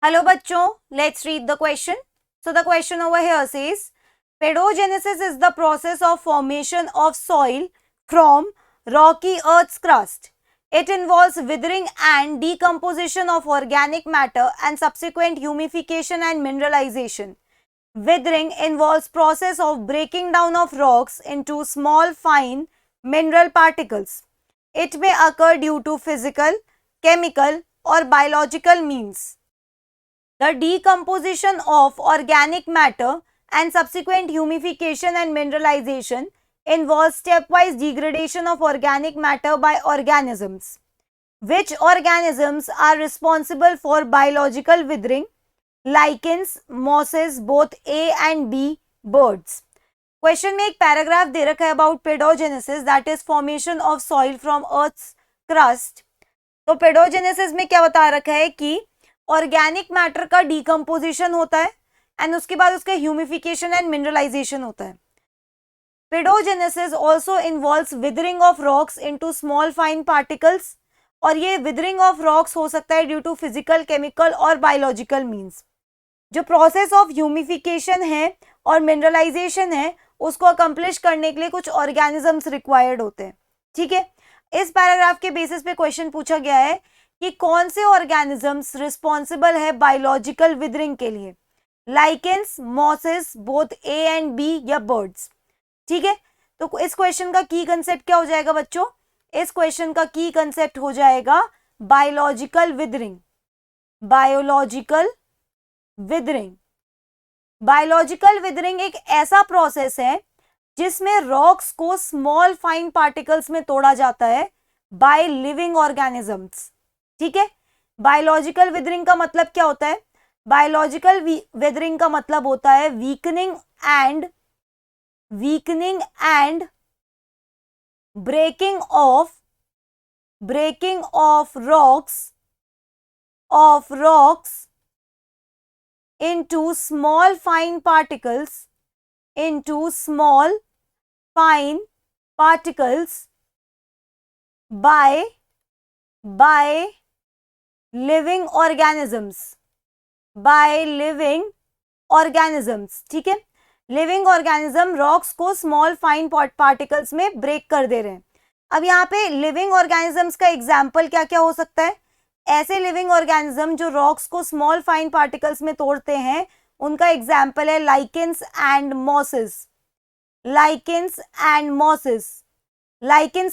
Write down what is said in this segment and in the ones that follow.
Hello bachcho, let's read the question. So the question over here says, pedogenesis is the process of formation of soil from rocky earth's crust. It involves withering and decomposition of organic matter and subsequent humification and mineralization. Withering involves process of breaking down of rocks into small fine mineral particles. It may occur due to physical, chemical or biological means. The decomposition of organic matter and subsequent humification and mineralization involves stepwise degradation of organic matter by organisms. Which organisms are responsible for biological withering? Lichens, mosses, both A and B, birds. Question में एक paragraph दे रखा है about pedogenesis, that is formation of soil from earth's crust. तो pedogenesis में क्या बता रखा है कि ऑर्गेनिक मैटर का डिकम्पोजिशन होता है एंड उसके बाद उसका ह्यूमिफिकेशन एंड मिनरलाइजेशन होता है. Paedogenesis also involves withering of rocks into small fine particles, और ये विदरिंग ऑफ रॉक्स हो सकता है ड्यू टू फिजिकल, केमिकल और बायोलॉजिकल मीन्स. जो प्रोसेस ऑफ ह्यूमिफिकेशन है और मिनरलाइजेशन है उसको अकम्प्लिश करने के लिए कुछ ऑर्गेनिजम्स रिक्वायर्ड होते हैं. ठीक है, इस पैराग्राफ के बेसिस पे क्वेश्चन पूछा गया है कि कौन से ऑर्गेनिजम्स रिस्पॉन्सिबल है बायोलॉजिकल विदरिंग के लिए. Lichens, mosses, both A and B या बर्ड्स. ठीक है, तो इस क्वेश्चन का की कंसेप्ट क्या हो जाएगा बच्चों? इस क्वेश्चन का की कंसेप्ट हो जाएगा biological withering. Biological withering. Biological withering एक ऐसा प्रोसेस है जिसमें रॉक्स को स्मॉल फाइन पार्टिकल्स में तोड़ा जाता है बाय लिविंग ऑर्गेनिजम्स. ठीक है, बायोलॉजिकल विदरिंग का मतलब क्या होता है? बायोलॉजिकल विदरिंग का मतलब होता है weakening and breaking of rocks into small fine particles by living organisms. ठीक है, लिविंग ऑर्गेनिज्म रॉक्स को स्मॉल फाइन पार्टिकल्स में ब्रेक कर दे रहे हैं. अब यहाँ पे लिविंग ऑर्गेनिजम्स का एग्जाम्पल क्या क्या हो सकता है? ऐसे लिविंग ऑर्गेनिज्म जो रॉक्स को स्मॉल फाइन पार्टिकल्स में तोड़ते हैं उनका एग्जाम्पल है लाइकेंस एंड मॉसेस. लाइकेंस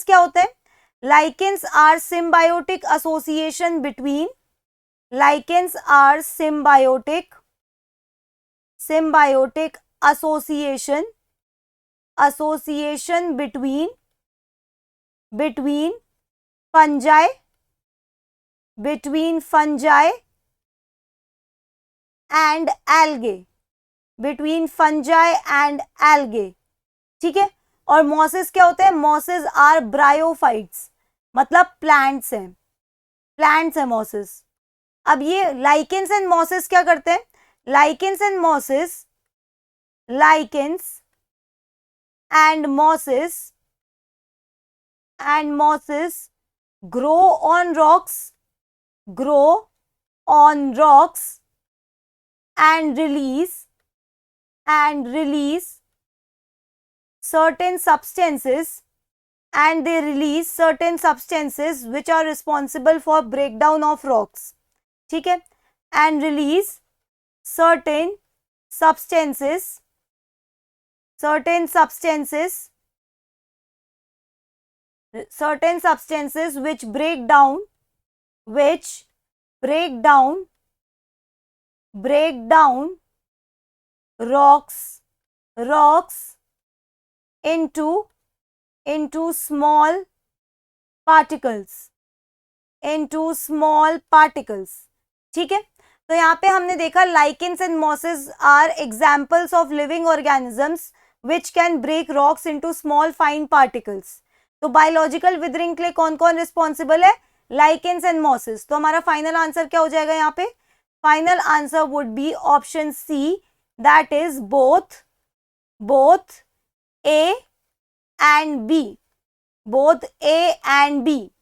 क्या होता है? Lichens are symbiotic association between association between fungi and algae. ठीक है, और मॉसेस क्या होते हैं? मॉसेस आर ब्रायोफाइट्स, मतलब प्लांट्स हैं मॉसेस. अब ये लाइकेंस एंड मॉसेस क्या करते हैं? Lichens and mosses grow on rocks and release certain substances, and they release certain substances which are responsible for breakdown of rocks. ठीक है, and release certain substances which break down rocks into small particles. ठीक है, तो यहाँ पे हमने देखा lichens and mosses are examples of living organisms which can break rocks into small fine particles. तो बायोलॉजिकल विदरिंग के लिए कौन कौन रिस्पॉन्सिबल है? Lichens and mosses. तो हमारा फाइनल आंसर क्या हो जाएगा यहाँ पे? Final answer would be option C, that is both A and B. Both A and B.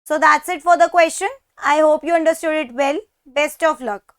So that's it for the question. I hope you understood it well. Best of luck.